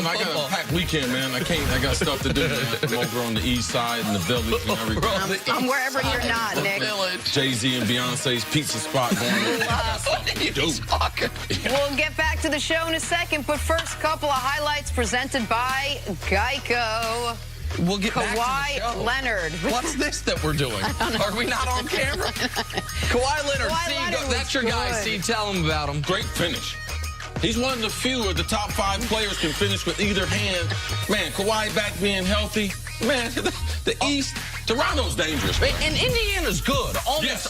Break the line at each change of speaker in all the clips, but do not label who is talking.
I got a packed weekend, man. I got stuff to do, man. I'm over on the east side and the village and everything.
I'm wherever you're not, Nick.
Jay-Z and Beyonce's pizza spot going.
We'll get back to the show in a second, but first, couple of highlights presented by Geico.
We'll get back to the show.
Leonard.
What's this that we're doing? Are we not on camera? Kawhi Leonard. That's your guy. See, tell him about him.
Great finish. He's one of the few of the top 5 players can finish with either hand. Man, Kawhi back being healthy. Man, the East, Toronto's dangerous. Man.
And Indiana's good.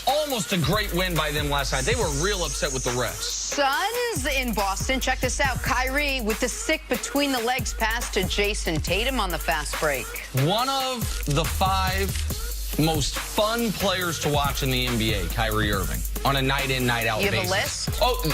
Almost a great win by them last night. They were real upset with the refs.
Suns in Boston. Check this out. Kyrie with the sick between the legs pass to Jason Tatum on the fast break.
One of the 5 most fun players to watch in the NBA, Kyrie Irving, on a night-in, night-out basis.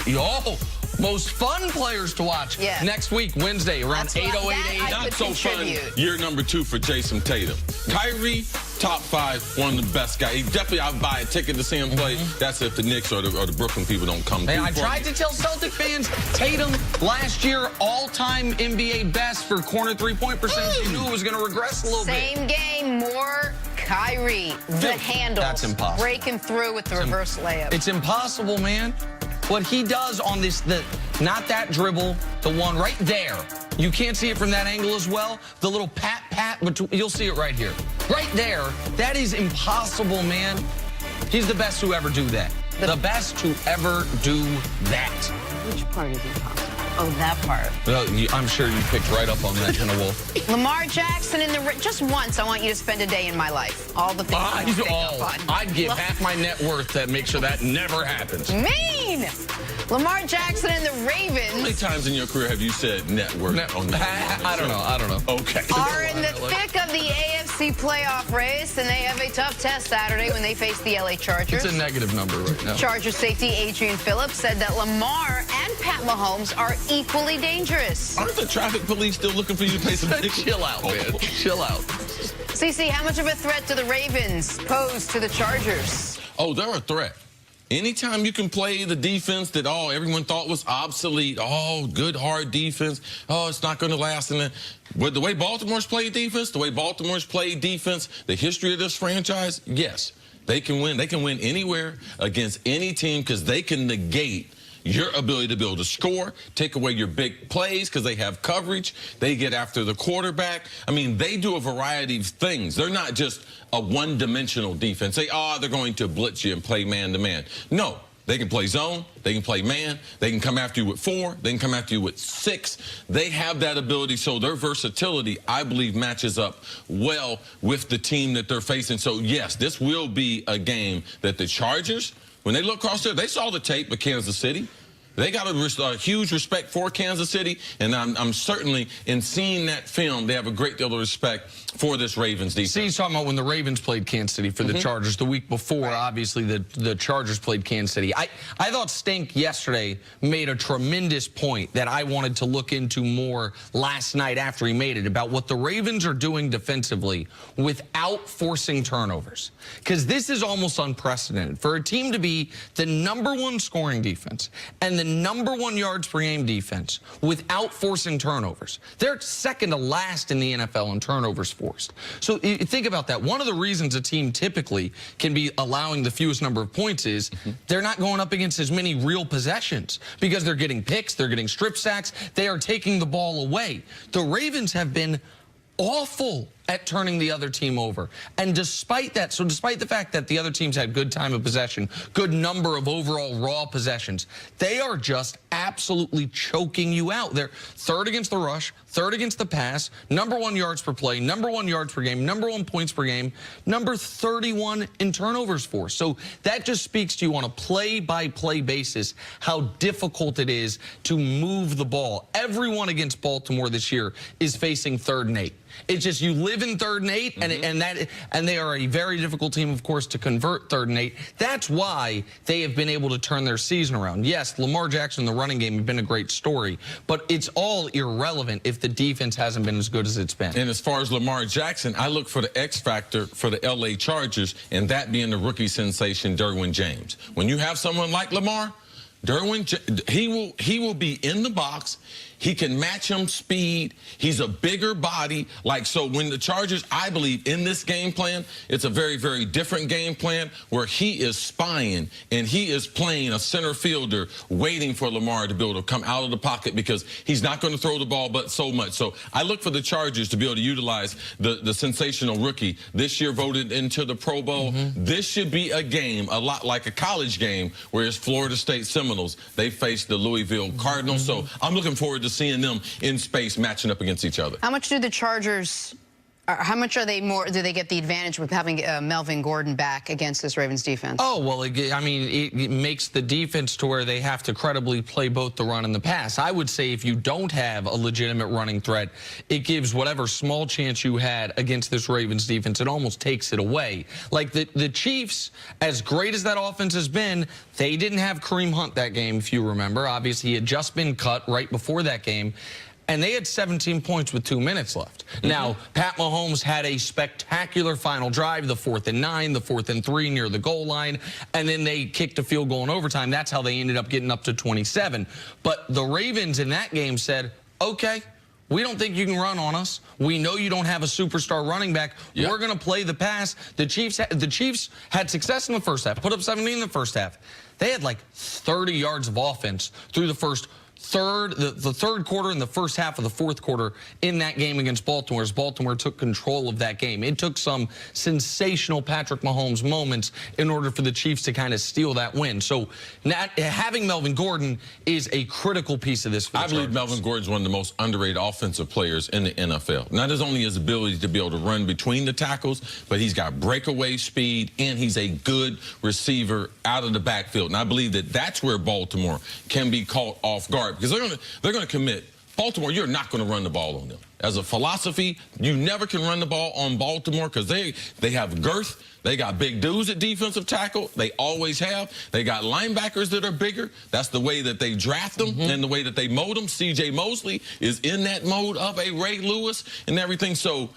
You have a list?
Oh, most fun players to watch next week, Wednesday, around 8:08 a.m.
Not so fun. Year number 2 for Jason Tatum. Kyrie, top 5, one of the best guys. He definitely, I'll buy a ticket to see him play. That's if the Knicks or the Brooklyn people don't come.
Man, I tried to tell Celtic fans, Tatum last year, all-time NBA best for corner three-point percentage. You knew it was going to regress a little bit.
Same game, more Kyrie. The handles.
That's impossible.
Breaking through with the reverse layup.
It's impossible, man. What he does on this, not that dribble, the one right there. You can't see it from that angle as well. The little pat, but you'll see it right here. Right there. That is impossible, man. He's the best to ever do that. The best to ever do that.
Which part is impossible? Oh, that part.
Well, I'm sure you picked right up on that, Jenna Wolf.
Lamar Jackson in the just once. I want you to spend a day in my life. All the things I pick up on.
I'd give half my net worth to make sure that never happens.
Mean! Lamar Jackson and the Ravens.
How many times in your career have you said net worth?
I don't know.
Okay.
Are in the thick of the AFC playoff race, and they have a tough test Saturday when they face the LA Chargers.
It's a negative number right now.
Chargers safety Adrian Phillip said that Lamar and Pat Mahomes are equally dangerous.
Aren't the traffic police still looking for you to pay some tickets?
Chill out, man. Chill out.
CC, how much of a threat do the Ravens pose to the Chargers?
Oh, they're a threat. Anytime you can play the defense that everyone thought was obsolete, good hard defense, it's not going to last. And the way Baltimore's played defense, the history of this franchise, yes, they can win. They can win anywhere against any team because they can negate your ability to be able to score, take away your big plays because they have coverage. They get after the quarterback. I mean, they do a variety of things. They're not just a one-dimensional defense. They're going to blitz you and play man-to-man. No, they can play zone. They can play man. They can come after you with 4. They can come after you with 6. They have that ability, so their versatility, I believe, matches up well with the team that they're facing. So, yes, this will be a game that the Chargers, when they look across there, they saw the tape of Kansas City. They got a huge respect for Kansas City, and I'm certainly, in seeing that film, they have a great deal of respect for this Ravens defense.
See, he's talking about when the Ravens played Kansas City for the Chargers the week before. Obviously, the Chargers played Kansas City. I thought Stink yesterday made a tremendous point that I wanted to look into more last night after he made it about what the Ravens are doing defensively without forcing turnovers. Because this is almost unprecedented. For a team to be the #1 scoring defense and the #1 yards per game defense without forcing turnovers. They're second to last in the NFL in turnovers forced. So think about that. One of the reasons a team typically can be allowing the fewest number of points is they're not going up against as many real possessions because they're getting picks, they're getting strip sacks, they are taking the ball away. The Ravens have been awful at turning the other team over. And despite that, so despite the fact that the other teams had good time of possession, good number of overall raw possessions, they are just absolutely choking you out. They're 3rd against the rush, 3rd against the pass, #1 yards per play, #1 yards per game, #1 points per game, number 31 in turnovers forced. So that just speaks to you on a play-by-play basis how difficult it is to move the ball. Everyone against Baltimore this year is facing 3rd and 8. It's just you live in 3rd and 8, and they are a very difficult team, of course, to convert 3rd and 8. That's why they have been able to turn their season around. Yes, Lamar Jackson in the running game have been a great story, but it's all irrelevant if the defense hasn't been as good as it's been.
And as far as Lamar Jackson, I look for the X factor for the LA Chargers, and that being the rookie sensation Derwin James. When you have someone like Lamar, he will be in the box. He can match him speed. He's a bigger body. Like, so when the Chargers, I believe, in this game plan, it's a very, very different game plan where he is spying and he is playing a center fielder waiting for Lamar to be able to come out of the pocket because he's not going to throw the ball but so much. So I look for the Chargers to be able to utilize the sensational rookie this year voted into the Pro Bowl. This should be a game, a lot like a college game, where it's Florida State Seminoles. They face the Louisville Cardinals. So I'm looking forward to seeing them in space matching up against each other.
How much do the Chargers, how much are they more, do they get the advantage with having Melvin Gordon back against this Ravens defense?
Oh, well, I mean, it makes the defense to where they have to credibly play both the run and the pass. I would say if you don't have a legitimate running threat, it gives whatever small chance you had against this Ravens defense, it almost takes it away. Like the Chiefs, as great as that offense has been, they didn't have Kareem Hunt that game, if you remember. Obviously, he had just been cut right before that game. And they had 17 points with 2 minutes left. Now, Pat Mahomes had a spectacular final drive, the 4th and 9, the 4th and 3 near the goal line, and then they kicked a field goal in overtime. That's how they ended up getting up to 27. But the Ravens in that game said, okay, we don't think you can run on us. We know you don't have a superstar running back.
Yep.
We're going to play the pass. The Chiefs had success in the first half, put up 17 in the first half. They had like 30 yards of offense through the third quarter and the first half of the fourth quarter in that game against Baltimore, as Baltimore took control of that game. It took some sensational Patrick Mahomes moments in order for the Chiefs to kind of steal that win. So having Melvin Gordon is a critical piece of this for the
I believe
Chargers.
Melvin Gordon is one of the most underrated offensive players in the NFL. Not as only his ability to be able to run between the tackles, but he's got breakaway speed, and he's a good receiver out of the backfield. And I believe that that's where Baltimore can be caught off guard, because they're going to commit. Baltimore, you're not going to run the ball on them. As a philosophy, you never can run the ball on Baltimore because they have girth. They got big dudes at defensive tackle. They always have. They got linebackers that are bigger. That's the way that they draft them and the way that they mold them. C.J. Mosley is in that mode of a Ray Lewis and everything. So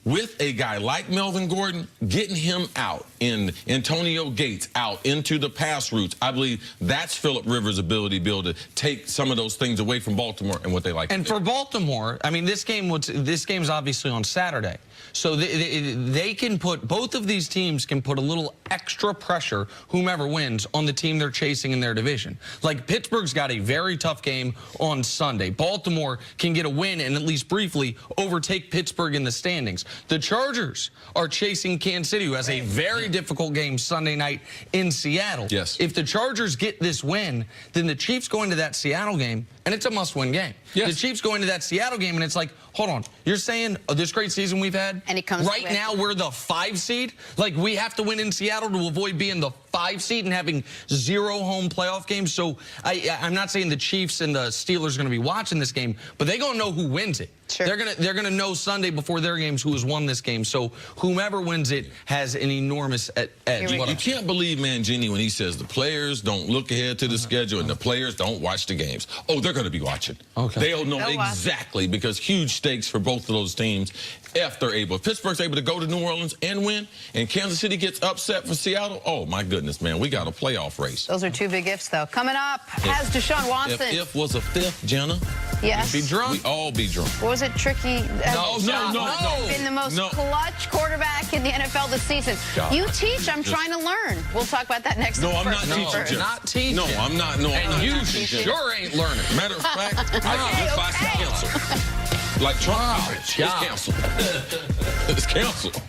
with a guy like Melvin Gordon, getting him out and Antonio Gates out into the pass routes, I believe that's Phillip Rivers' ability to be able to take some of those things away from Baltimore and what they like.
And for Baltimore, I mean, this game's obviously on Saturday. So they can put, both of these teams can put a little extra pressure, whomever wins, on the team they're chasing in their division. Like, Pittsburgh's got a very tough game on Sunday. Baltimore can get a win and at least briefly overtake Pittsburgh in the standings. The Chargers are chasing Kansas City, who has a very difficult game Sunday night in Seattle.
Yes.
If the Chargers get this win, then the Chiefs go into that Seattle game, and it's a must-win game.
Yes.
The Chiefs go into that Seattle game, and it's like, hold on, you're saying this great season we've had?
And it comes
right now, we're the 5 seed? Like, we have to win in Seattle to avoid being the 5 seed and having 0 home playoff games? So I'm not saying the Chiefs and the Steelers are going to be watching this game, but they're going to know who wins it.
Sure.
They're gonna know Sunday before their games who has won this game. So whomever wins it has an enormous edge.
You can't believe Mangini when he says the players don't look ahead to the schedule and the players don't watch the games. Oh, they're going to be watching.
Okay.
They'll know exactly, because huge stakes for both of those teams if they're able. If Pittsburgh's able to go to New Orleans and win, and Kansas City gets upset for Seattle, oh, my goodness, man, we got a playoff race.
Those are 2 big ifs, though. Coming up, has Deshaun Watson.
If was a fifth, Jenna,
yes.
Be drunk.
we all be drunk.
What was it, tricky?
No.
Been the most clutch quarterback in the NFL this season.
God.
You teach. I'm trying to learn. We'll talk about that next.
No, I'm not
first.
teaching, Jeff.
Not teaching.
No, I'm not. No, I'm
And
not
you
teaching.
sure ain't learning.
Matter of fact, I cancel. Like Trump college. It's canceled. It's canceled.